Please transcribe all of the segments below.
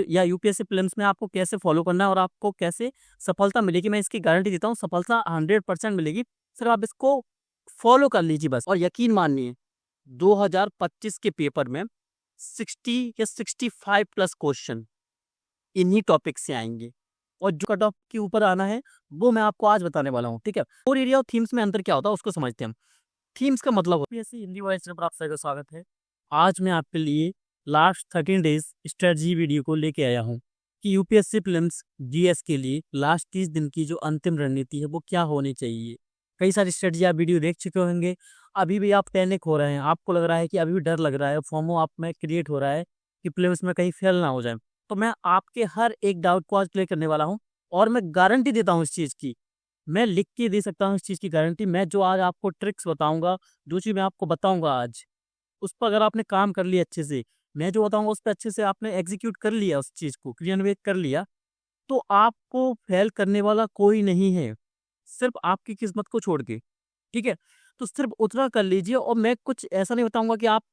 या UPSC prelims में आपको कैसे फॉलो करना है और आपको कैसे सफलता मिलेगी, मैं इसकी गारंटी देता हूँ। सफलता 100% मिलेगी, सिर्फ आप इसको फॉलो कर लीजिए बस। और यकीन मानिए 2025 के पेपर में 60 या 65 प्लस क्वेश्चन इन्हीं टॉपिक से आएंगे, और जो कट ऑफ के ऊपर आना है वो मैं आपको आज बताने वाला हूँ, ठीक है। और एरिया और थीम्स में अंतर क्या होता है उसको समझते हैं हम। थीम्स का मतलब यूपीएससी हिंदी वॉइस में आप सभी का स्वागत है। आज मैं आपके लिए लास्ट 13 डेज स्ट्रेटजी वीडियो को लेके आया हूँ कि यूपीएससी प्रीलिम्स जीएस के लिए लास्ट 30 दिन की जो अंतिम रणनीति है वो क्या होनी चाहिए। कई सारी स्ट्रेटजी आप वीडियो देख चुके होंगे, अभी भी आप पैनिक हो रहे हैं, आपको लग रहा है कि अभी भी डर लग रहा है, फोमो आप में क्रिएट हो रहा है कि प्रीलिम्स में कहीं फेल ना हो जाए। तो मैं आपके हर एक डाउट को आज क्लियर करने वाला हूँ, और मैं गारंटी देता हूँ इस चीज़ की, मैं लिख के दे सकता हूँ इस चीज़ की गारंटी। मैं जो आज आपको ट्रिक्स बताऊंगा, जो चीज़ मैं आपको बताऊंगा आज, उस पर अगर आपने काम कर लिया अच्छे से, मैं जो बताऊंगा उस पर अच्छे से आपने एग्जीक्यूट कर लिया, उस चीज़ को क्रियान्वित कर लिया, तो आपको फेल करने वाला कोई नहीं है, सिर्फ आपकी किस्मत को छोड़ के, ठीक है। तो सिर्फ उतना कर लीजिए, और मैं कुछ ऐसा नहीं बताऊंगा कि आप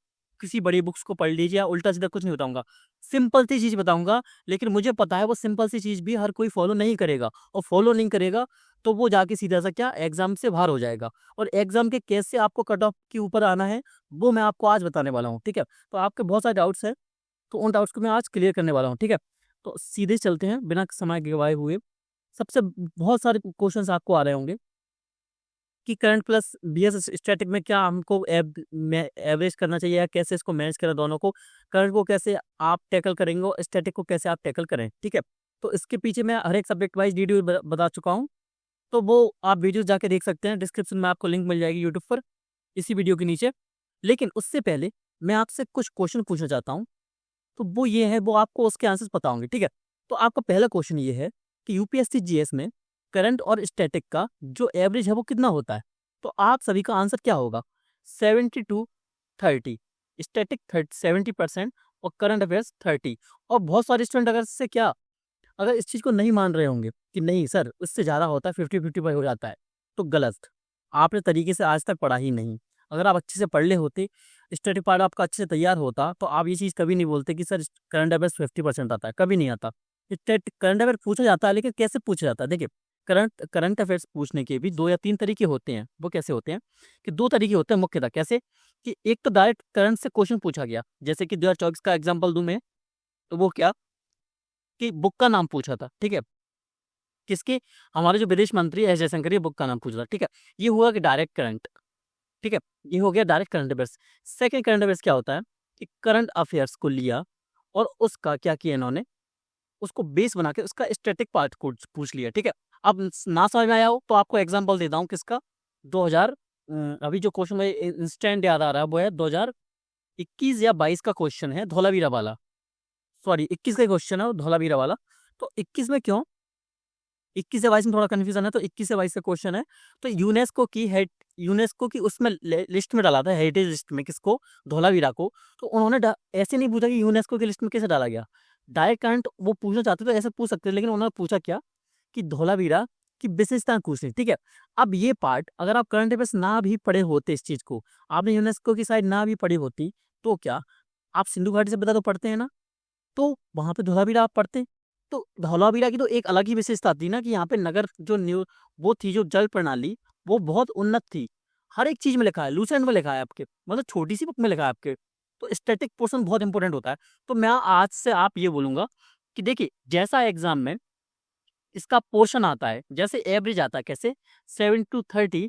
किसी बड़ी बुक्स को पढ़ लीजिए या उल्टा सीधा कुछ नहीं बताऊंगा। सिंपल सी चीज़ बताऊंगा, लेकिन मुझे पता है वो सिंपल सी चीज़ भी हर कोई फॉलो नहीं करेगा, और फॉलो नहीं करेगा तो वो जाके सीधा सा क्या एग्जाम से बाहर हो जाएगा। और एग्जाम के केस से आपको कट ऑफ के ऊपर आना है वो मैं आपको आज बताने वाला हूँ, ठीक है। तो आपके बहुत सारे डाउट्स हैं, तो उन डाउट्स को मैं आज क्लियर करने वाला हूँ, ठीक है। तो सीधे चलते हैं बिना समय गवाए हुए। सबसे बहुत सारे क्वेश्चंस आपको आ रहे होंगे कि करंट प्लस बीएस स्टैटिक में क्या हमको एवरेज करना चाहिए, या कैसे इसको मैनेज करें दोनों को, करंट को कैसे आप टैकल करेंगे और स्टैटिक को कैसे आप टैकल करें, ठीक है। तो इसके पीछे मैं हर एक सब्जेक्ट वाइज वीडियो बता चुका हूँ, तो वो आप वीडियो जाके देख सकते हैं, डिस्क्रिप्शन में आपको लिंक मिल जाएगी यूट्यूब पर इसी वीडियो के नीचे। लेकिन उससे पहले मैं आपसे कुछ क्वेश्चन पूछना चाहता हूँ, तो वो ये है, वो आपको उसके आंसर्स पता होंगे, ठीक है। तो आपका पहला क्वेश्चन ये है कि यूपीएससी जीएस में करंट और स्टैटिक का जो एवरेज है वो कितना होता है। तो आप सभी का आंसर क्या होगा, 70-30। स्टैटिक 70% और करंट अफेयर्स 30। और बहुत सारे स्टूडेंट अगर इससे क्या, अगर इस चीज़ को नहीं मान रहे होंगे कि नहीं सर इससे ज़्यादा होता है, 50-50 हो जाता है, तो गलत, आपने तरीके से आज तक पढ़ा ही नहीं। अगर आप अच्छे से पढ़ ले होते, स्टडी पार्ट आपका अच्छे से तैयार होता, तो आप ये चीज़ कभी नहीं बोलते कि सर करंट अफेयर्स 50% आता है, कभी नहीं आता। स्टेट करंट अफेयर पूछा जाता है, लेकिन कैसे पूछा जाता है, देखिए करंट अफेयर्स पूछने के भी 2 या 3 तरीके होते हैं। वो कैसे होते हैं कि 2 तरीके होते हैं मुख्यतः, कैसे कि एक तो डायरेक्ट करंट से क्वेश्चन पूछा गया, जैसे कि 2024 का एग्जाम्पल दूं मैं, तो वो क्या कि बुक का नाम पूछा था, ठीक है। किसके, हमारे जो विदेश मंत्री एस जयशंकर, ये बुक का नाम पूछा था, ठीक है। ये हुआ कि डायरेक्ट करंट, ठीक है, ये हो गया direct current affairs. Second current affairs क्या होता है कि करंट अफेयर्स को लिया और उसका क्या किया इन्होंने, उसको बेस बना के उसका स्टैटिक पार्ट को पूछ लिया, ठीक है। अब ना समझ में आया हो तो आपको एग्जांपल देता हूँ किसका, 2000 अभी जो क्वेश्चन में इंस्टेंट याद आ रहा है वो है 2021 या 22 का क्वेश्चन है, धौलावीरा वाला। सॉरी 21 का क्वेश्चन है वो, धौलावीरा वाला। तो 21 में क्यों, 21 से 22 में थोड़ा कंफ्यूजन है, तो 21 से 22 का क्वेश्चन है। तो यूनेस्को की उसमें लिस्ट में डाला था, हेरिटेज लिस्ट में, किसको, धौलावीरा को। तो उन्होंने ऐसे नहीं पूछा कि यूनेस्को की लिस्ट में कैसे डाला गया, डायरेक्ट करंट वो पूछना चाहते तो ऐसे पूछ सकते, लेकिन उन्होंने पूछा क्या कि धौलावीरा की विशेषता पूछनी, ठीक है। अब ये पार्ट अगर आप करंट अफेयर्स ना भी पढ़े होते, इस चीज को आपने यूनेस्को की साइड ना भी पढ़ी होती, तो क्या आप सिंधु घाटी से बता तो पढ़ते हैं ना, तो वहां पे धौलावीरा आप पढ़ते। तो धौलावीरा की तो एक अलग ही विशेषता थी ना, कि यहाँ पे नगर जो न्यू वो थी, जो जल प्रणाली वो बहुत उन्नत थी। हर एक चीज में लिखा है, लूसेंट में लिखा है आपके, मतलब छोटी सी बुक में लिखा है आपके। तो स्टैटिक पोर्शन बहुत इंपॉर्टेंट होता है। तो मैं आज से आप ये बोलूंगा कि देखिए, जैसा एग्जाम में इसका पोर्शन आता है, जैसे एवरेज आता है, कैसे 7-30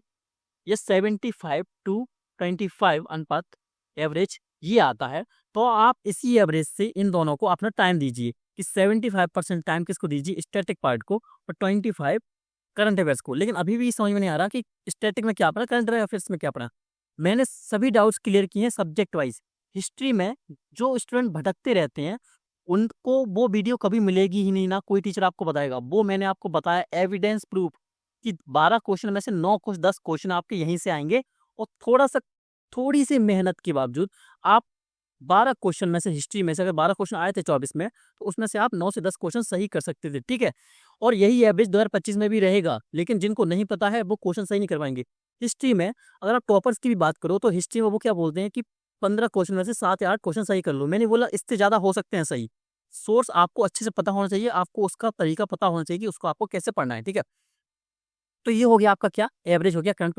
या 75-25 अनुपात एवरेज ये आता है, तो आप इसी एवरेज से इन दोनों को अपना टाइम दीजिए कि 75% टाइम किसको दीजिए, स्टैटिक पार्ट को, और 25 करंट अफेयर्स को। लेकिन अभी भी समझ में नहीं आ रहा कि स्टैटिक में क्या पढ़ा, करंट अफेयर्स में क्या पढ़ा। मैंने सभी डाउट्स क्लियर किए हैं सब्जेक्ट वाइज। हिस्ट्री में जो स्टूडेंट भटकते रहते हैं उनको वो वीडियो कभी मिलेगी ही नहीं, ना कोई टीचर आपको बताएगा। वो मैंने आपको बताया एविडेंस प्रूफ कि 12 क्वेश्चन में से 9 कुछ 10 क्वेश्चन आपके यहीं से आएंगे, और थोड़ी सी मेहनत के बावजूद आप 12 क्वेश्चन में से, हिस्ट्री में से अगर 12 क्वेश्चन आए थे 24 में, तो उसमें से आप 9 से 10 क्वेश्चन सही कर सकते थे, ठीक है। और यही एवरेज 2025 में भी रहेगा, लेकिन जिनको नहीं पता है वो क्वेश्चन सही नहीं कर पाएंगे। हिस्ट्री में अगर आप टॉपर्स की भी बात करो, तो हिस्ट्री में वो क्या बोलते हैं कि 15 क्वेश्चन में से 7 या 8 क्वेश्चन सही कर लो। मैंने बोला इससे ज्यादा हो सकते हैं सही, सोर्स आपको अच्छे से पता होना चाहिए, आपको उसका तरीका पता होना चाहिए कि उसको आपको कैसे पढ़ना है, ठीक है। तो ये हो गया आपका क्या, एवरेज हो गया करंट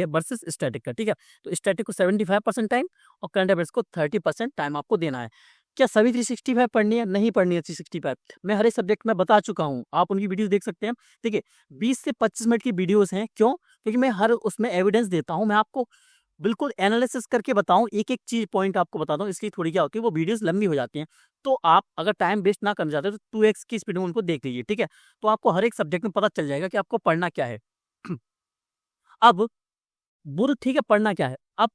वर्सेस स्टैटिक का, ठीक है। तो स्टैटिक को 75% टाइम और करंट अफेयर्स को 30% टाइम आपको देना है। क्या सभी 365 पढ़नी है? नहीं पढ़नी है 365। मैं हर एक सब्जेक्ट में बता चुका हूँ, आप उनकी वीडियोस देख सकते हैं। ठीक है, 20 से 25 मिनट की वीडियोस हैं। क्यों? क्योंकि मैं हर उसमें एविडेंस देता हूँ, मैं आपको बिल्कुल एनालिसिस करके बताऊँ, एक-एक चीज़ पॉइंट आपको बताता हूँ, इसलिए थोड़ी क्या होती है वो वीडियोज़ लंबी हो जाती हैं। तो आप अगर टाइम वेस्ट ना करना चाहते हो तो 2x की स्पीड में उनको देख लीजिए, ठीक है? तो आपको हर एक सब्जेक्ट में पता चल जाएगा कि आपको पढ़ना क्या है। अब बुर ठीक है, पढ़ना क्या है? अब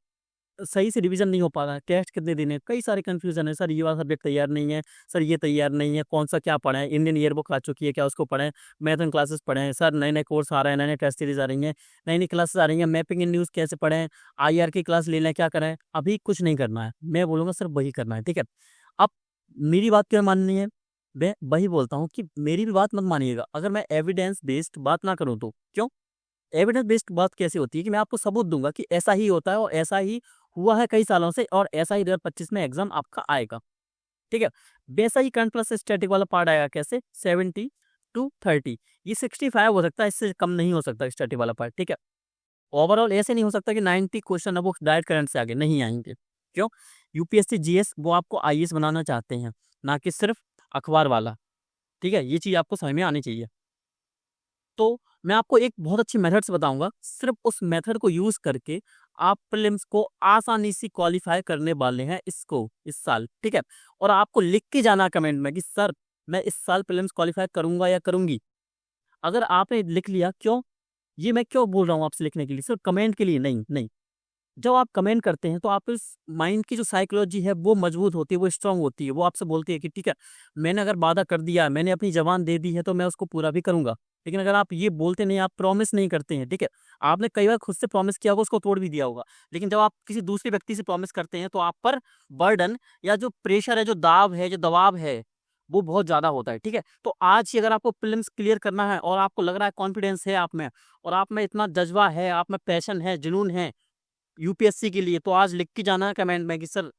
सही से रिवीजन नहीं हो पा रहा है, टेस्ट कितने दिन है, कई सारे कन्फ्यूज़न है, सर ये वाला सब्जेक्ट तैयार नहीं है, सर ये तैयार नहीं है, कौन-सा क्या पढ़ें, इंडियन ईयर बुक आ चुकी है, क्या उसको पढ़ें, मैथन क्लासेस पढ़ें, सर नए-नए कोर्स आ रहे हैं, नए-नए टेस्ट सीरीज़ आ रही हैं, नई-नई क्लासेस आ रही हैं, मैपिंग इन न्यूज़ कैसे पढ़ें, आईआर की क्लास ले लें, क्या करें? अभी कुछ नहीं करना है, मैं बोलूँगा सिर्फ वही करना है, ठीक है? अब मेरी बात क्यों माननी है? मैं वही बोलता हूँ कि मेरी भी बात मत मानिएगा, अगर मैं एविडेंस बेस्ड बात ना करूँ तो। क्यों? एविडेंस बेस्ड बात कैसे होती है कि मैं आपको सबूत दूँगा कि ऐसा ही होता है और ऐसा ही हुआ है कई सालों से और ऐसा ही 2025 में एग्ज़ाम आपका आएगा, ठीक है? वैसा ही करंट प्लस स्टैटिक वाला पार्ट आएगा कैसे? 70 टू 30 ये 65 हो सकता है, इससे कम नहीं हो सकता स्टैटिक वाला पार्ट, ठीक है? ओवरऑल ऐसे नहीं हो सकता कि 90 क्वेश्चन अब वो डायरेक्ट करंट से आगे नहीं आएँगे। क्यों? यूपीएससी जीएस वो आपको आईएएस बनाना चाहते हैं, ना कि सिर्फ़ अखबार वाला, ठीक है? ये चीज़ आपको समझ में आनी चाहिए। तो मैं आपको एक बहुत अच्छी मेथड्स बताऊँगा, सिर्फ़ उस मेथड को यूज़ करके आप प्रीलिम्स को आसानी से क्वालीफ़ाई करने वाले हैं इस साल, ठीक है? और आपको लिख के जाना है कमेंट में कि सर, मैं इस साल प्रीलिम्स क्वालीफ़ाई करूँगा या करूँगी। अगर आपने लिख लिया क्यों? ये मैं क्यों बोल रहा हूँ आपसे लिखने के लिए, सिर्फ़ कमेंट के लिए नहीं, नहीं। जब आप कमेंट करते हैं तो आप इस माइंड की जो साइकोलॉजी है वो मजबूत होती है, वो स्ट्रांग होती है। वो आपसे बोलती है कि ठीक है, मैंने अगर वादा कर दिया, मैंने अपनी ज़बान दे दी है तो मैं उसको पूरा भी करूँगा। लेकिन अगर आप ये बोलते नहीं, आप प्रॉमिस नहीं करते हैं, ठीक है? आपने कई बार खुद से प्रॉमिस किया होगा, उसको तोड़ भी दिया होगा। लेकिन जब आप किसी दूसरे व्यक्ति से प्रॉमिस करते हैं तो आप पर बर्डन या जो प्रेशर है, जो दाब है, जो दबाव है, वो बहुत ज़्यादा होता है, ठीक है? तो आज ही अगर आपको प्रीलिम्स क्लियर करना है और आपको लग रहा है कॉन्फिडेंस है आप में और आप में इतना जज़्बा है, आप में पैशन है, जुनून है यूपीएससी के लिए, तो आज लिख के जाना है कमेंट में कि sir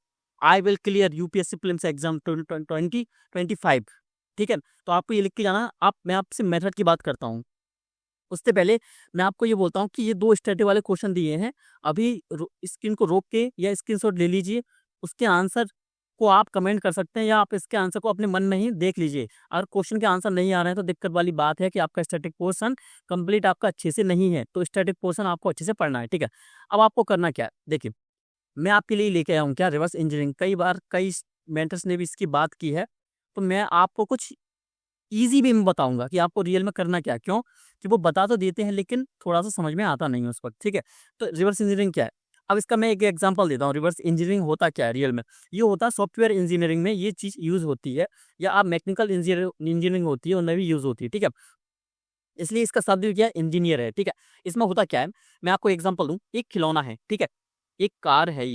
I will clear UPSC prelims exam 2025, ठीक है? तो आपको ये लिख के जाना है। आप मैं आपसे मेथड की बात करता हूँ। उससे पहले मैं आपको ये बोलता हूँ कि ये 2 स्टैटिक वाले क्वेश्चन दिए हैं। अभी स्क्रीन को रोक के या स्क्रीनशॉट ले लीजिए। उसके आंसर को आप कमेंट कर सकते हैं या आप इसके आंसर को अपने मन में ही देख लीजिए। अगर क्वेश्चन के आंसर नहीं आ रहे हैं तो दिक्कत वाली बात है कि आपका स्टैटिक पोर्शन कंप्लीट आपका अच्छे से नहीं है। तो स्टैटिक पोर्शन आपको अच्छे से पढ़ना है, ठीक है? अब आपको करना क्या है? देखिए, मैं आपके लिए लेके आया हूँ क्या रिवर्स इंजीनियरिंग। कई बार कई मेंटर्स ने भी इसकी बात की है। तो मैं आपको कुछ ईज़ी वे में बताऊँगा कि आपको रियल में करना क्या है। क्यों? कि वो बता तो देते हैं लेकिन थोड़ा-सा समझ में आता नहीं है उस वक़्त, ठीक है? तो रिवर्स इंजीनियरिंग क्या है? अब इसका मैं एक एग्ज़ाम्पल देता हूँ, रिवर्स इंजीनियरिंग होता क्या है रियल में? ये होता है सॉफ्टवेयर इंजीनियरिंग में ये चीज़ यूज़ होती है या आप मैकेनिकल इंजीनियरिंग होती है, उनमें भी यूज़ होती है, ठीक है? इसलिए इसका शब्द क्या है? इंजीनियर है, ठीक है? इसमें होता क्या है? मैं आपको एग्ज़ाम्पल दूँ, एक खिलौना है, ठीक है? एक कार है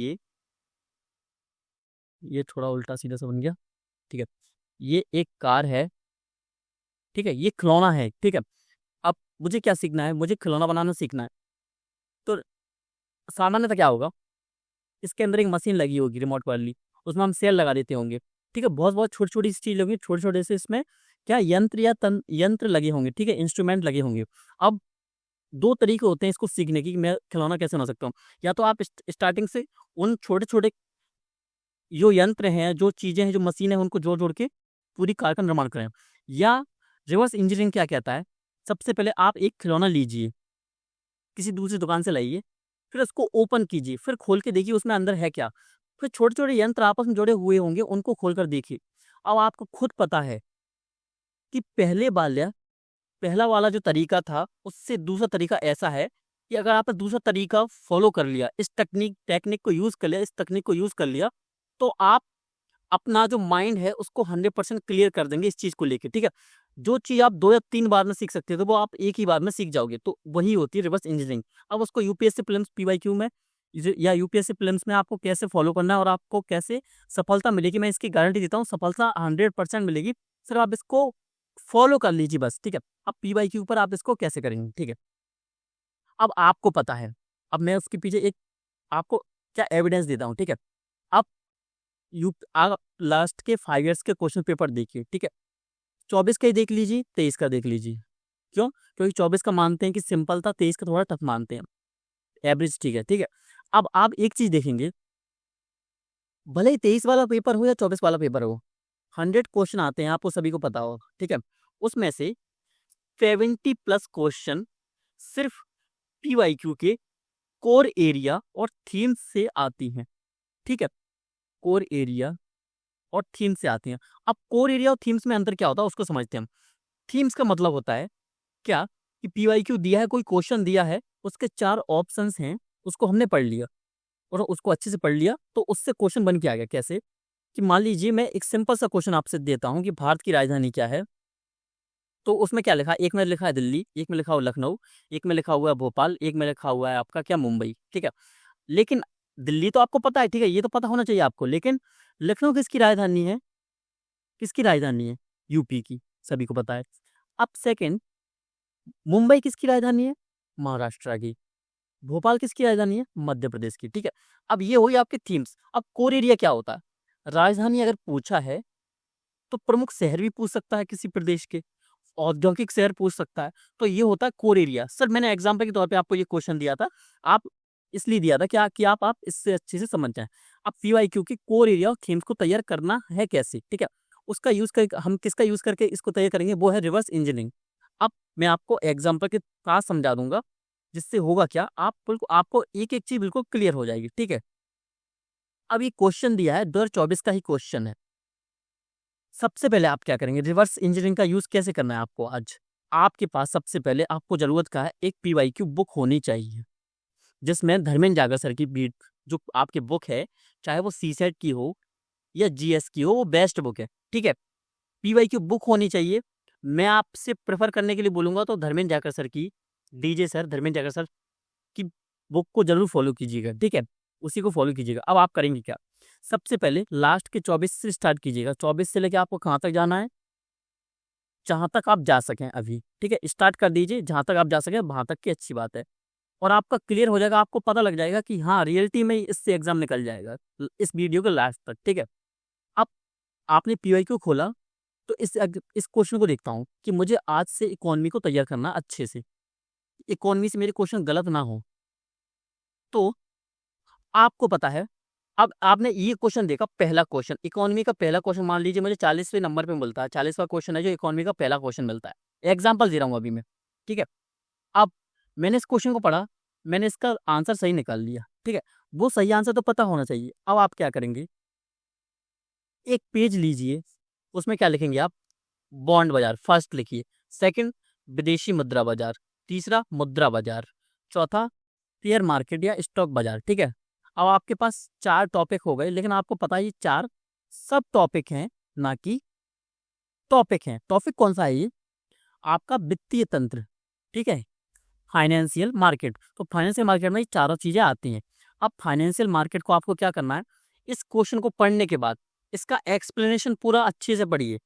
ये थोड़ा उल्टा-सीधा सा बन गया, ठीक है? ये एक कार है, ठीक है? ये खिलौना है, ठीक है? अब मुझे क्या सीखना है? मुझे खिलौना बनाना सीखना है। तो सामान्यतः क्या होगा? इसके अंदर एक मशीन लगी होगी रिमोट वाली, उसमें हम सेल लगा देते होंगे, ठीक है? बहुत-बहुत छोटी-छोटी सी चीज़ होंगी, छोटे-छोटे से इसमें क्या यंत्र लगे होंगे, ठीक है? इंस्ट्रूमेंट लगे होंगे। अब 2 तरीके होते हैं इसको सीखने की कि मैं खिलौना कैसे बना सकता हूँ। या तो आप स्टार्टिंग से उन छोटे-छोटे जो यंत्र हैं, जो चीज़ें हैं, जो मशीनें हैं, उनको जोड़-जोड़ के पूरी कार का निर्माण करें। या रिवर्स इंजीनियरिंग क्या कहता है? सबसे पहले आप एक खिलौना लीजिए, किसी दूसरी दुकान से लाइए, फिर उसको ओपन कीजिए, फिर खोल के देखिए उसमें अंदर है क्या? फिर छोटे-छोटे यंत्र आपस में जुड़े हुए होंगे, उनको खोल कर देखिए। अब आपको खुद पता है कि पहला वाला जो तरीका था, उससे दूसरा तरीका ऐसा है कि अगर आपने दूसरा तरीका फ़ॉलो कर लिया, इस टेक्निक को यूज़ कर लिया, इस तकनीक को यूज़ कर लिया, तो आप अपना जो माइंड है उसको 100% क्लियर कर देंगे इस चीज़ को लेके, ठीक है? जो चीज़ आप 2 या 3 बार में सीख सकते थे, तो वो आप एक ही बार में सीख जाओगे, तो वही होती है रिवर्स इंजीनियरिंग। अब उसको यूपीएससी प्रीलिम्स पीवाईक्यू में या यूपीएससी प्रीलिम्स में आपको कैसे फ़ॉलो करना है और आपको कैसे सफलता मिलेगी, मैं इसकी गारंटी देता हूँ, सफलता 100% मिलेगी। सिर्फ आप इसको फ़ॉलो कर लीजिए बस, ठीक है? अब पीवाईक्यू पर आप इसको कैसे करेंगे, ठीक है? अब आपको पता है, अब मैं उसके पीछे एक आपको क्या एविडेंस देता हूँ, ठीक है? अब आप लास्ट के 5 ईयर्स के क्वेश्चन पेपर देखिए, ठीक है। 24 का ही देख लीजिए, 23 का देख लीजिए। क्यों? क्योंकि 24 का मानते हैं कि सिंपल था, 23 का थोड़ा टफ मानते हैं। एवरेज ठीक है, ठीक है। अब आप एक चीज देखेंगे, भले ही 23 वाला पेपर हो या 24 वाला पेपर हो, 100 क्वेश्चन आते हैं, आपको सभी को पता होगा, ठीक है। उसमें से 70 प्लस क्वेश्चन सिर्फ पीवाईक्यू के कोर एरिया और थीम से आती हैं, ठीक है। कोर एरिया और थीम से आती हैं। अब कोर एरिया और थीम्स में अंतर क्या होता है उसको समझते हैं हम। थीम्स का मतलब होता है क्या कि पीवाईक्यू दिया है, कोई क्वेश्चन दिया है, उसके 4 ऑप्शंस हैं, उसको हमने पढ़ लिया और उसको अच्छे से पढ़ लिया, तो उससे क्वेश्चन बन के आ गया। कैसे कि मान लीजिए मैं एक सिंपल सा क्वेश्चन आपसे देता हूं कि भारत की राजधानी क्या है, तो उसमें क्या लिखा है, एक में लिखा है दिल्ली, एक में लिखा हुआ लखनऊ, एक में लिखा हुआ है भोपाल, एक में लिखा हुआ है आपका क्या मुंबई, ठीक है। लेकिन दिल्ली तो आपको पता है, ठीक है, ये तो पता होना चाहिए आपको, लेकिन लखनऊ किसकी राजधानी है? किसकी राजधानी है? यूपी की, सभी को पता है। अब सेकंड, मुंबई किसकी राजधानी है? महाराष्ट्र की। भोपाल किसकी राजधानी है? मध्य प्रदेश की, ठीक है। अब ये हुई आपकी थीम्स। अब कोर एरिया क्या होता है? राजधानी अगर पूछा है तो प्रमुख शहर भी पूछ सकता है किसी प्रदेश के, औद्योगिक शहर पूछ सकता है, तो ये होता है कोर एरिया। सर मैंने एग्जाम्पल के तौर पे आपको ये क्वेश्चन दिया था, आप इसलिए दिया था क्या कि आप इससे अच्छे से समझ जाएं। अब पीवाईक्यू की कोर एरिया और थीम्स को तैयार करना है कैसे, ठीक है। उसका यूज कर हम किसका यूज करके इसको तैयार करेंगे, वो है रिवर्स इंजीनियरिंग। अब मैं आपको एग्जाम्पल के पास समझा दूंगा, जिससे होगा क्या, आप बिल्कुल आपको एक एक चीज बिल्कुल क्लियर हो जाएगी, ठीक है। अब ये क्वेश्चन दिया है 2024 का ही क्वेश्चन है। सबसे पहले आप क्या करेंगे, रिवर्स इंजीनियरिंग का यूज कैसे करना है आपको आज। आपके पास सबसे पहले आपको जरूरत का है एक पीवाईक्यू बुक होनी चाहिए, जिसमें धर्मेंद्र जागर सर की बीट जो आपकी बुक है, चाहे वो सीसेट की हो या जीएस की हो, वो बेस्ट बुक है, ठीक है। पीवाईक्यू बुक होनी चाहिए। मैं आपसे प्रेफर करने के लिए बोलूंगा तो धर्मेंद्र जागर सर की, डीजे सर धर्मेंद्र जागर सर की बुक को जरूर फॉलो कीजिएगा, ठीक है। उसी को फॉलो कीजिएगा। अब आप करेंगे क्या, सबसे पहले लास्ट के 24 से स्टार्ट कीजिएगा। 24 से लेकर आपको कहाँ तक जाना है, जहां तक आप जा सकें अभी, ठीक है। स्टार्ट कर दीजिए, जहां तक आप जा सकें वहां तक की अच्छी बात है, और आपका क्लियर हो जाएगा, आपको पता लग जाएगा कि हाँ रियलिटी में इससे एग्जाम निकल जाएगा इस वीडियो के लास्ट तक, ठीक है। अब आपने पीवाईक्यू खोला, तो इस क्वेश्चन को देखता हूँ कि मुझे आज से इकोनॉमी को तैयार करना अच्छे से, इकोनॉमी से मेरे क्वेश्चन गलत ना हो। तो आपको पता है, अब आपने ये क्वेश्चन देखा, पहला क्वेश्चन इकोनॉमी का पहला क्वेश्चन, मान लीजिए मुझे 40वें नंबर पे मिलता है, 40वां क्वेश्चन है जो इकोनॉमी का पहला क्वेश्चन मिलता है। एग्जाम्पल दे रहा हूँ अभी मैं, ठीक है। अब मैंने इस क्वेश्चन को पढ़ा, मैंने इसका आंसर सही निकाल लिया, ठीक है। वो सही आंसर तो पता होना चाहिए। अब आप क्या करेंगे, एक पेज लीजिए, उसमें क्या लिखेंगे आप, बॉन्ड बाजार फर्स्ट लिखिए, सेकंड विदेशी मुद्रा बाजार, तीसरा मुद्रा बाजार, चौथा शेयर मार्केट या स्टॉक बाजार, ठीक है। अब आपके पास 4 टॉपिक हो गए, लेकिन आपको पता है ये 4 सब टॉपिक हैं, ना कि टॉपिक हैं। टॉपिक कौन सा है ये, आपका वित्तीय तंत्र, ठीक है, फाइनेंशियल मार्केट। तो फाइनेंशियल मार्केट में ये चारों चीजें आती हैं। अब फाइनेंशियल मार्केट को आपको क्या करना है, इस क्वेश्चन को पढ़ने के बाद इसका एक्सप्लेनेशन पूरा अच्छे से पढ़िए,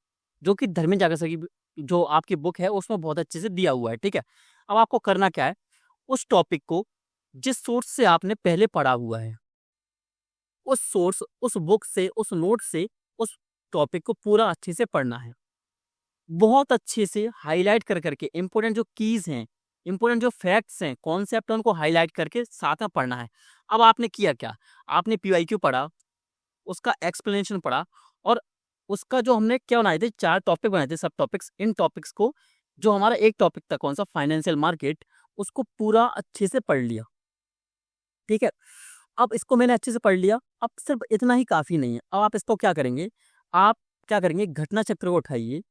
जो कि धर्मेंद्र जागर सर की जो आपकी बुक है उसमें बहुत अच्छे से दिया हुआ है, ठीक है। अब आपको करना क्या है, उस टॉपिक को जिस सोर्स से आपने पहले पढ़ा हुआ है, उस सोर्स, उस बुक से, उस नोट से उस टॉपिक को पूरा अच्छे से पढ़ना है, बहुत अच्छे से हाईलाइट कर करके इंपोर्टेंट जो कीज हैं, इंपोर्टेंट जो फैक्ट्स हैं, कॉन्सेप्ट है, उनको हाईलाइट करके साथ में पढ़ना है। अब आपने किया क्या, आपने पीवाईक्यू पढ़ा, उसका एक्सप्लेनेशन पढ़ा, और उसका जो हमने क्या बनाए थे, 4 टॉपिक बनाए थे, सब टॉपिक्स, इन टॉपिक्स को, जो हमारा एक टॉपिक था कौन सा, फाइनेंशियल मार्केट, उसको पूरा अच्छे से पढ़ लिया, ठीक है। अब इसको मैंने अच्छे से पढ़ लिया, अब सिर्फ इतना ही काफी नहीं है। अब आप इसको क्या करेंगे, आप क्या करेंगे, घटना चक्र को उठाइए,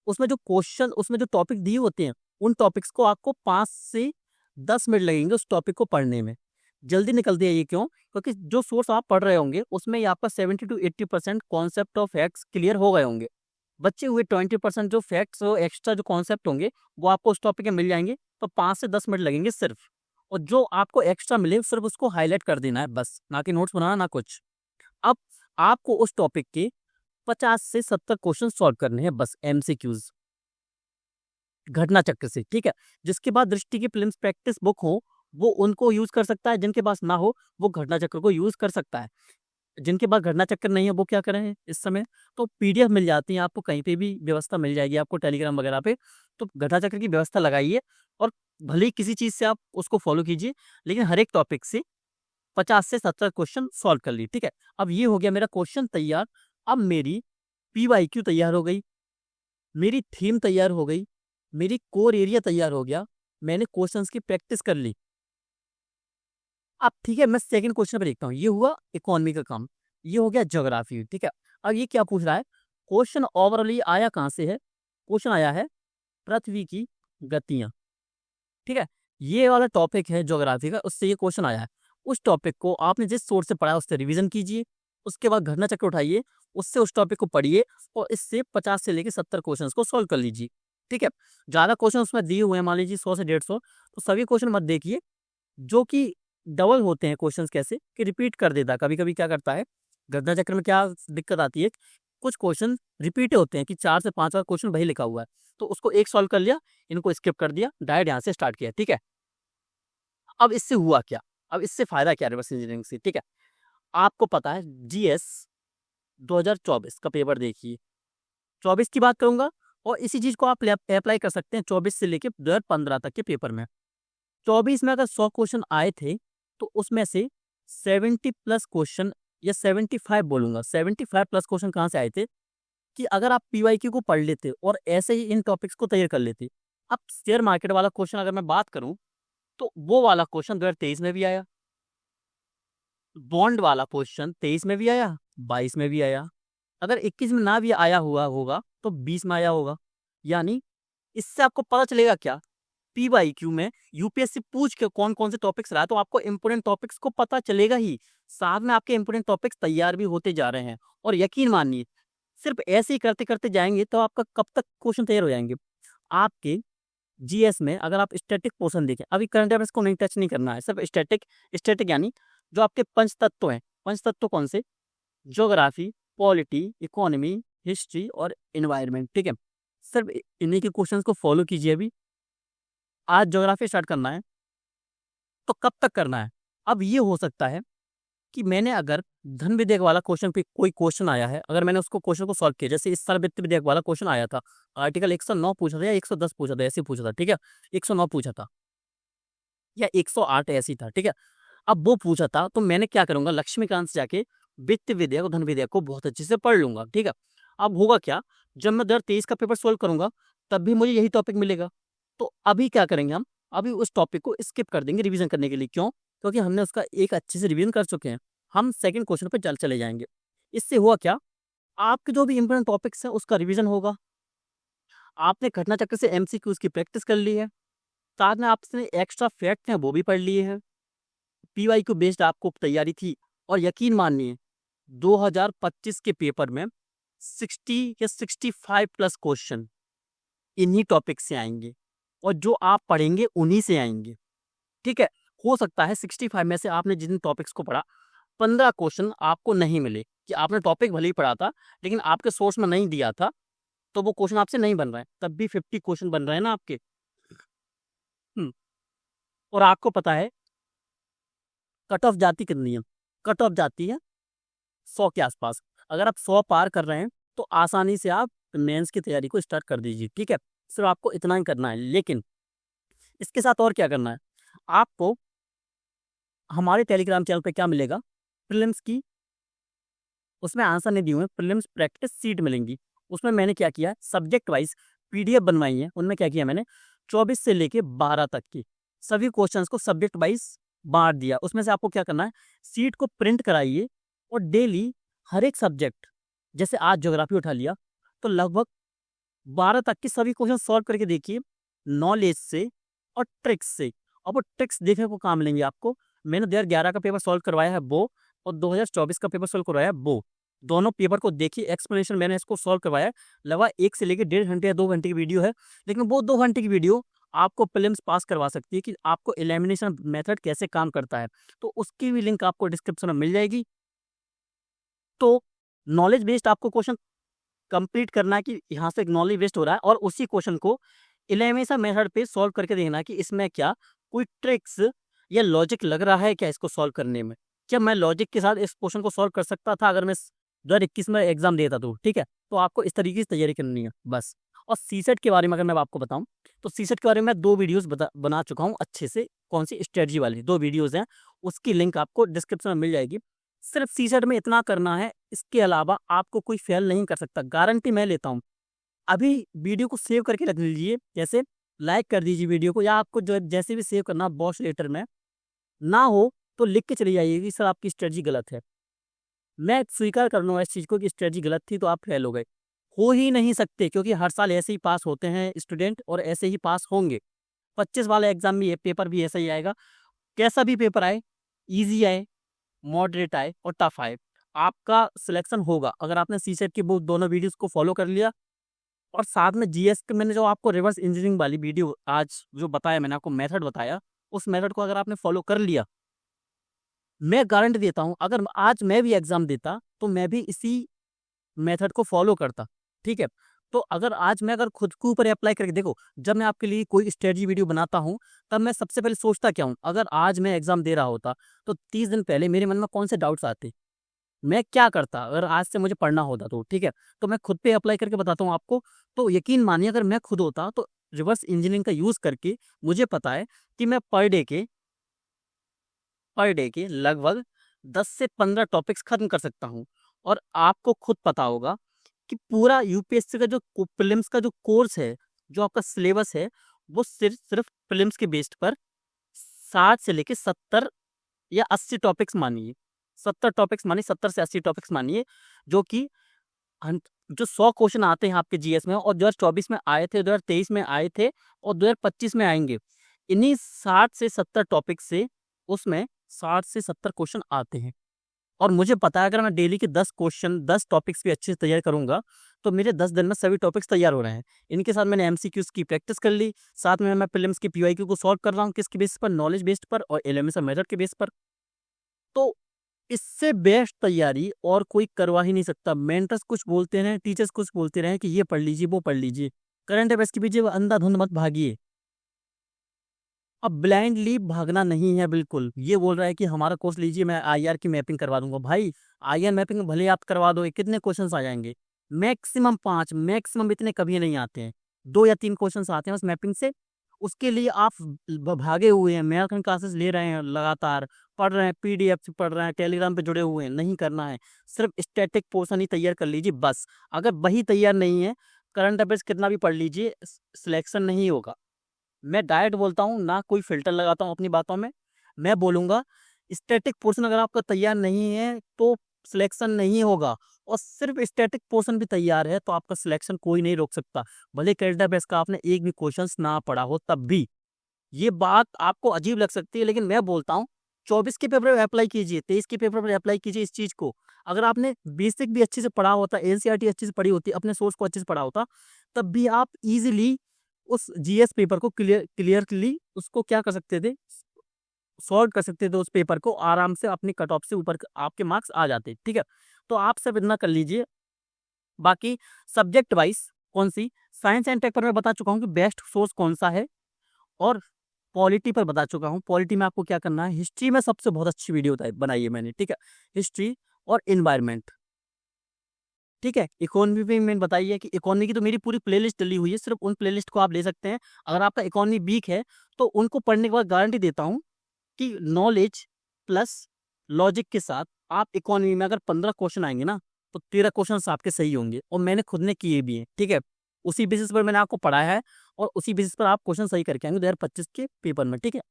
उसमें जो क्वेश्चन, उसमें जो टॉपिक दिए होते हैं, उन टॉपिक्स को आपको 5 से 10 मिनट लगेंगे उस टॉपिक को पढ़ने में। जल्दी निकलती है ये क्यों, क्योंकि जो सोर्स आप पढ़ रहे होंगे उसमें ये आपका 70 to 80% concept of facts clear हो गए होंगे। बच्चे हुए 20% जो फैक्ट्स और एक्स्ट्रा जो कॉन्सेप्ट होंगे वो आपको उस टॉपिक में मिल जाएंगे, तो 5 से 10 मिनट लगेंगे सिर्फ। और जो आपको एक्स्ट्रा मिले सिर्फ उसको हाईलाइट कर देना है बस, ना कि नोट्स बनाना ना कुछ। अब आपको उस टॉपिक के 50 से 70 क्वेश्चन सॉल्व करने हैं बस, एमसीक्यूज घटना चक्र से, ठीक है। जिसके बाद दृष्टि की फिल्म प्रैक्टिस बुक हो वो उनको यूज कर सकता है, जिनके पास ना हो वो घटना चक्र को यूज कर सकता है। जिनके पास घटना चक्कर नहीं है वो क्या करें इस समय, तो पीडीएफ मिल जाती है आपको, कहीं पे भी व्यवस्था मिल जाएगी आपको टेलीग्राम वगैरह पे। तो घटना चक्र की व्यवस्था लगाइए और भले ही किसी चीज़ से आप उसको फॉलो कीजिए, लेकिन हर एक टॉपिक से 50 से 70 क्वेश्चन सॉल्व कर ली, ठीक है। अब ये हो गया मेरा क्वेश्चन तैयार। अब मेरी पीवाईक्यू तैयार हो गई, मेरी थीम तैयार हो गई, मेरी कोर एरिया तैयार हो गया, मैंने क्वेश्चंस की प्रैक्टिस कर ली। अब ठीक है, मैं सेकंड क्वेश्चन पे देखता हूँ। ये हुआ इकोनॉमी का काम, ये हो गया ज्योग्राफी, ठीक है। अब ये क्या पूछ रहा है, क्वेश्चन ओवरऑली आया कहाँ से है, क्वेश्चन आया है पृथ्वी की गतियां, ठीक है। ये वाला टॉपिक है ज्योग्राफी का, उससे ये क्वेश्चन आया है। उस टॉपिक को आपने जिस सोर्स से पढ़ा है उससे रिवीजन कीजिए, उसके बाद घटना चक्र उठाइए, उससे उस टॉपिक को पढ़िए और इससे 50 से लेकर 70 क्वेश्चन को सॉल्व कर लीजिए, ठीक है। ज़्यादा क्वेश्चन उसमें दिए हुए हैं, मान लीजिए 100 से 150, तो सभी क्वेश्चन मत देखिए। जो कि डबल होते हैं क्वेश्चंस, कैसे कि रिपीट कर देता है, कभी कभी क्या करता है घटना चक्र में, क्या दिक्कत आती है, कुछ क्वेश्चन रिपीट होते हैं कि 4 से 5 बार क्वेश्चन वही लिखा हुआ है, तो उसको एक सॉल्व कर लिया, इनको स्किप कर दिया, डायरेक्ट यहाँ से स्टार्ट किया, ठीक है। अब इससे हुआ क्या, अब इससे फायदा क्या रिवर्स इंजीनियरिंग से, ठीक है। आपको पता है जीएस 2024 का पेपर देखिए, 24 की बात करूंगा और इसी चीज को आप अप्लाई कर सकते हैं 24 से लेके 2015 तक के पेपर में। 24 में अगर 100 क्वेश्चन आए थे तो उसमें से 70 प्लस क्वेश्चन, या 75 बोलूंगा, 75 प्लस क्वेश्चन कहाँ से आए थे कि अगर आप पीवाईक्यू को पढ़ लेते और ऐसे ही इन टॉपिक्स को तैयार कर लेते। अब शेयर मार्केट वाला क्वेश्चन अगर मैं बात करूं तो वो वाला क्वेश्चन 2023 में भी आया, बॉन्ड वाला क्वेश्चन 23 में भी आया, 22 में भी आया, अगर 21 में ना भी आया हुआ होगा तो 20 में आया होगा। यानी इससे आपको पता चलेगा क्या, पीवाईक्यू में यूपीएससी पूछ के कौन कौन से टॉपिक्स रहा है, तो आपको इंपोर्टेंट टॉपिक्स को पता चलेगा ही, साथ में आपके इंपोर्टेंट टॉपिक्स तैयार भी होते जा रहे हैं। और यकीन मानिए सिर्फ ऐसे ही करते करते जाएंगे तो आपका कब तक क्वेश्चन तैयार हो जाएंगे। आपके जीएस में अगर आप स्टैटिक पोर्शन देखें, अभी करंट अफेयर्स को नहीं टच नहीं करना है, सिर्फ स्टैटिक, स्टैटिक यानी जो आपके पंच तत्व हैं। पंच तत्व कौन से, ज्योग्राफी, पॉलिटी, इकोनॉमी, हिस्ट्री और इन्वायरमेंट, ठीक है। सिर्फ इन्हीं के क्वेश्चंस को फॉलो कीजिए। अभी आज ज्योग्राफी स्टार्ट करना है तो कब तक करना है। अब ये हो सकता है कि मैंने अगर धन विधेयक वाला क्वेश्चन पे कोई क्वेश्चन आया है, अगर मैंने उसको क्वेश्चन को सॉल्व किया, जैसे इस साल वित्त विधेयक वाला क्वेश्चन आया था, आर्टिकल 109 पूछा था या 110 पूछा था, ऐसे पूछा था, ठीक है। 109 पूछा था या 108 ऐसी था, ठीक है। अब वो पूछा था तो मैंने क्या करूंगा, लक्ष्मीकांत से जाके वित्त विधेयक और धन विधेयक को बहुत अच्छे से पढ़ लूंगा, ठीक है। अब होगा क्या, जब मैं 2023 का पेपर सोल्व करूंगा तब भी मुझे यही टॉपिक मिलेगा। तो अभी क्या करेंगे हम, अभी उस टॉपिक को स्किप कर देंगे रिवीजन करने के लिए। क्यों, क्योंकि हमने उसका एक अच्छे से रिवीजन कर चुके हैं, हम सेकंड क्वेश्चन पर चले जाएंगे। इससे हुआ क्या, आपके जो भी इंपोर्टेंट टॉपिक्स हैं उसका रिवीजन होगा, आपने घटना चक्र से एमसीक्यूज की प्रैक्टिस कर ली है, साथ में आपने एक्स्ट्रा फैक्ट हैं वो भी पढ़ लिए हैं, पीवाईक्यू बेस्ड आपको तैयारी थी। और यकीन मानिए 2025 के पेपर में 60 या 65 प्लस क्वेश्चन इन्हीं टॉपिक से आएंगे और जो आप पढ़ेंगे उन्हीं से आएंगे, ठीक है। हो सकता है 65 में से आपने जिन टॉपिक्स को पढ़ा 15 क्वेश्चन आपको नहीं मिले, कि आपने टॉपिक भले ही पढ़ा था लेकिन आपके सोर्स में नहीं दिया था, तो वो क्वेश्चन आपसे नहीं बन रहा है, तब भी 50 क्वेश्चन बन रहे हैं ना आपके। और आपको पता है कट ऑफ जाती कितनी है, कट ऑफ जाती है 100 के आसपास। अगर आप 100 पार कर रहे हैं तो आसानी से आप मेंस की तैयारी को स्टार्ट कर दीजिए, ठीक है। सिर्फ आपको इतना ही करना है, लेकिन इसके साथ और क्या करना है, आपको हमारे टेलीग्राम चैनल पे क्या मिलेगा, प्रीलिम्स की, उसमें आंसर नहीं दिए हुए, प्रीलिम्स प्रैक्टिस सीट मिलेंगी। उसमें मैंने क्या किया, सब्जेक्ट वाइज पीडीएफ बनवाई है, उनमें क्या किया मैंने 24 से लेके 12 तक की सभी क्वेश्चंस को सब्जेक्ट वाइज बांट दिया। उसमें से आपको क्या करना है, सीट को प्रिंट कराइए और डेली हर एक सब्जेक्ट, जैसे आज ज्योग्राफी उठा लिया तो लगभग 12 तक की सभी क्वेश्चन सॉल्व करके देखिए, नॉलेज से और ट्रिक्स से। और वो ट्रिक्स देखने को काम लेंगे आपको। मैंने 2011 का पेपर सॉल्व करवाया है वो, और 2024 का पेपर सॉल्व करवाया है वो, दोनों पेपर को देखिए, एक्सप्लेनेशन मैंने इसको सॉल्व करवाया है। लगभग 1 से लेकर 1.5 घंटे या 2 घंटे की वीडियो है, लेकिन वो 2 घंटे की वीडियो आपको प्रीलिम्स पास करवा सकती है कि आपको एलिमिनेशन मेथड कैसे काम करता है। तो उसकी भी लिंक आपको डिस्क्रिप्शन में मिल जाएगी। तो नॉलेज बेस्ड आपको क्वेश्चन कंप्लीट करना है कि यहाँ से नॉलेज वेस्ट हो रहा है, और उसी क्वेश्चन को एलिमिनेशन मेथड पे सॉल्व करके देखना कि इसमें क्या कोई ट्रिक्स या लॉजिक लग रहा है क्या इसको सॉल्व करने में, क्या मैं लॉजिक के साथ इस क्वेश्चन को सॉल्व कर सकता था अगर मैं 2021 में एग्जाम देता तो? ठीक है, तो आपको इस तरीके से तैयारी करनी है बस। और सीसेट के बारे में अगर मैं आपको बताऊं तो सीसेट के बारे में मैं 2 वीडियोस बना चुका हूं अच्छे से। कौन सी? स्ट्रेटजी वाली 2 वीडियोस हैं, उसकी लिंक आपको डिस्क्रिप्शन में मिल जाएगी। सिर्फ सीसेट में इतना करना है, इसके अलावा आपको कोई फेल नहीं कर सकता, गारंटी मैं लेता हूँ। अभी वीडियो को सेव करके रख लीजिए, जैसे लाइक कर दीजिए वीडियो को, या आपको जो जैसे भी सेव करना बॉस लेटर में ना हो तो लिख के चली जाइए कि सर आपकी स्ट्रेटजी गलत है। मैं स्वीकार कर लूँगा इस चीज़ को कि स्ट्रेटजी गलत थी तो आप फेल हो ही नहीं सकते, क्योंकि हर साल ऐसे ही पास होते हैं स्टूडेंट और ऐसे ही पास होंगे। 25 वाले एग्जाम में ये पेपर भी ऐसा ही आएगा। कैसा भी पेपर आए, इजी आए, मॉडरेट आए और टफ आए, आपका सिलेक्शन होगा अगर आपने सीसेट की वो दोनों वीडियोस को फॉलो कर लिया। और साथ में जीएस के मैंने जो आपको रिवर्स इंजीनियरिंग वाली वीडियो आज जो बताया, मैंने आपको मेथड बताया, उस मेथड को अगर आपने फॉलो कर लिया, मैं गारंटी देता हूं अगर आज मैं भी एग्जाम देता तो मैं भी इसी मेथड को फॉलो करता। ठीक है, तो अगर खुद के ऊपर अप्लाई करके देखो, जब मैं आपके लिए कोई स्ट्रेटजी वीडियो बनाता हूं तब मैं सबसे पहले सोचता क्या हूं, अगर आज मैं एग्जाम दे रहा होता तो 30 दिन पहले मेरे मन में कौन से डाउट्स आते, मैं क्या करता अगर आज से मुझे पढ़ना होता तो। ठीक है, तो मैं खुद पे अप्लाई करके बताता हूँ आपको। तो यकीन मानिए अगर मैं खुद होता तो रिवर्स इंजीनियरिंग का यूज करके मुझे पता है कि मैं पर डे के लगभग 10 से 15 टॉपिक्स खत्म कर सकता हूँ। और आपको खुद पता होगा कि पूरा यूपीएससी का जो प्रीलिम्स का जो कोर्स है, जो आपका सिलेबस है, वो सिर्फ प्रीलिम्स के बेस्ड पर 60 से लेके 70 या 80 टॉपिक्स मानिए, 70 टॉपिक्स मानिए, 70 से 80 टॉपिक्स मानिए, जो कि जो 100 क्वेश्चन आते हैं आपके जीएस में और 2024 में आए थे, 2023 में आए थे और 2025 में आएंगे, इन्हीं 60 से 70 टॉपिक से उसमें 60 से 70 क्वेश्चन आते हैं। और मुझे पता है अगर मैं डेली के 10 टॉपिक्स भी अच्छे से तैयार करूंगा तो मेरे 10 दिन में सभी टॉपिक्स तैयार हो रहे हैं। इनके साथ मैंने एमसीक्यूज की प्रैक्टिस कर ली, साथ में मैं प्रीलिम्स की पीवाईक्यू को सॉल्व कर रहा हूँ, किसके बेस पर? नॉलेज बेस्ड पर और एलएमएस मेथड के बेस पर। तो इससे बेस्ट तैयारी और कोई करवा ही नहीं सकता। मेंटर्स कुछ बोलते रहे, टीचर्स कुछ बोलते रहे कि ये पढ़ लीजिए, वो पढ़ लीजिए, करंट अफेयर्स के पीछे अंधाधुंध मत भागिए। अब ब्लाइंडली भागना नहीं है बिल्कुल। ये बोल रहा है कि हमारा कोर्स लीजिए, मैं आईआर की मैपिंग करवा दूंगा। भाई आईआर मैपिंग भले आप करवा दो, कितने क्वेश्चंस आ जाएंगे? मैक्सिमम 5, मैक्सिमम, इतने कभी नहीं आते हैं, 2 या 3 क्वेश्चंस आते हैं बस मैपिंग से। उसके लिए आप भागे हुए हैं, मैराथन क्लासेस ले रहे हैं, लगातार पढ़ रहे हैं, पीडीएफ से पढ़ रहे हैं, टेलीग्राम पे जुड़े हुए हैं, नहीं करना है। सिर्फ स्टैटिक पोर्शन ही तैयार कर लीजिए बस। अगर वही तैयार नहीं है, करंट अफेयर्स कितना भी पढ़ लीजिए, सिलेक्शन नहीं होगा। मैं डायरेक्ट बोलता हूँ, ना कोई फिल्टर लगाता हूँ अपनी बातों में। मैं बोलूँगा स्टैटिक पोर्शन अगर आपका तैयार नहीं है तो सिलेक्शन नहीं होगा, और सिर्फ स्टैटिक पोर्शन भी तैयार है तो आपका सिलेक्शन कोई नहीं रोक सकता, भले करंट अफेयर्स का आपने एक भी क्वेश्चन ना पढ़ा हो तब भी। ये बात आपको अजीब लग सकती है, लेकिन मैं बोलता हूँ 24 के पेपर में अप्लाई कीजिए, 23 के पेपर में अप्लाई कीजिए इस चीज़ को। अगर आपने बेसिक भी अच्छे से पढ़ा होता, एनसीईआरटी अच्छे से पढ़ी होती, अपने सोर्स को अच्छे से पढ़ा होता, तब भी आप इजीली उस जीएस पेपर को क्लियरली उसको क्या कर सकते थे, सॉल्व कर सकते थे। उस पेपर को आराम से अपनी कट ऑफ से ऊपर आपके मार्क्स आ जाते। ठीक है, तो आप सब इतना कर लीजिए। बाकी सब्जेक्ट वाइज कौन सी, साइंस एंड टेक पर मैं बता चुका हूँ कि बेस्ट सोर्स कौन सा है, और पॉलिटी पर बता चुका हूँ। पॉलिटी में आपको क्या करना है, हिस्ट्री में सबसे बहुत अच्छी वीडियो बनाई है मैंने। ठीक है, हिस्ट्री और इन्वायरमेंट। ठीक है, इकोनॉमी भी मैंने बताई है कि इकोनॉमी की तो मेरी पूरी प्लेलिस्ट डली हुई है, सिर्फ उन प्लेलिस्ट को आप ले सकते हैं। अगर आपका इकोनॉमी वीक है तो उनको पढ़ने के बाद गारंटी देता हूँ कि नॉलेज प्लस लॉजिक के साथ आप इकोनॉमी में अगर 15 क्वेश्चन आएंगे ना तो 13 क्वेश्चन आपके सही होंगे, और मैंने खुद ने किए भी हैं। ठीक है, उसी बेसिस पर मैंने आपको पढ़ाया है और उसी बेसिस पर आप क्वेश्चन सही करके आएंगे 2025 के पेपर में। ठीक है,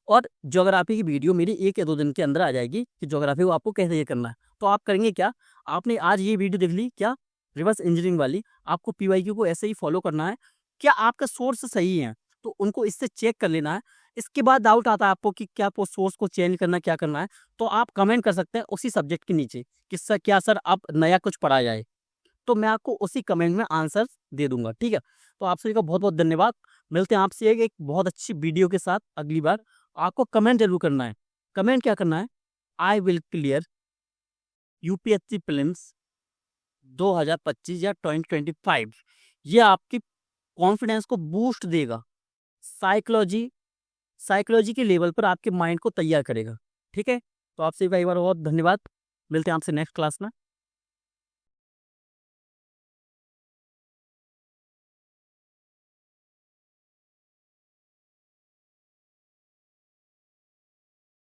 और ज्योग्राफी की वीडियो मेरी 1 या 2 दिन के अंदर आ जाएगी कि ज्योग्राफी को आपको कैसे ये करना है। तो आप करेंगे क्या, आपने आज ये वीडियो देख ली क्या, रिवर्स इंजीनियरिंग वाली, आपको पीवाईक्यू को ऐसे ही फॉलो करना है। क्या आपका सोर्स सही है तो उनको इससे चेक कर लेना है। इसके बाद डाउट आता है आपको कि क्या आपको सोर्स को चेंज करना, क्या करना है, तो आप कमेंट कर सकते हैं उसी सब्जेक्ट के नीचे कि सर क्या सर अब नया कुछ पढ़ा जाए, तो मैं आपको उसी कमेंट में आंसर दे दूंगा। ठीक है, तो आप सभी का बहुत बहुत धन्यवाद। मिलते हैं आपसे एक बहुत अच्छी वीडियो के साथ अगली बार। आपको कमेंट जरूर करना है। कमेंट क्या करना है, I will clear UPSC prelims 2025 या 2025। ये आपकी कॉन्फिडेंस को बूस्ट देगा, साइकोलॉजी के लेवल पर आपके माइंड को तैयार करेगा। ठीक है, तो आपसे भी एक बार बहुत धन्यवाद। मिलते हैं आपसे नेक्स्ट क्लास में।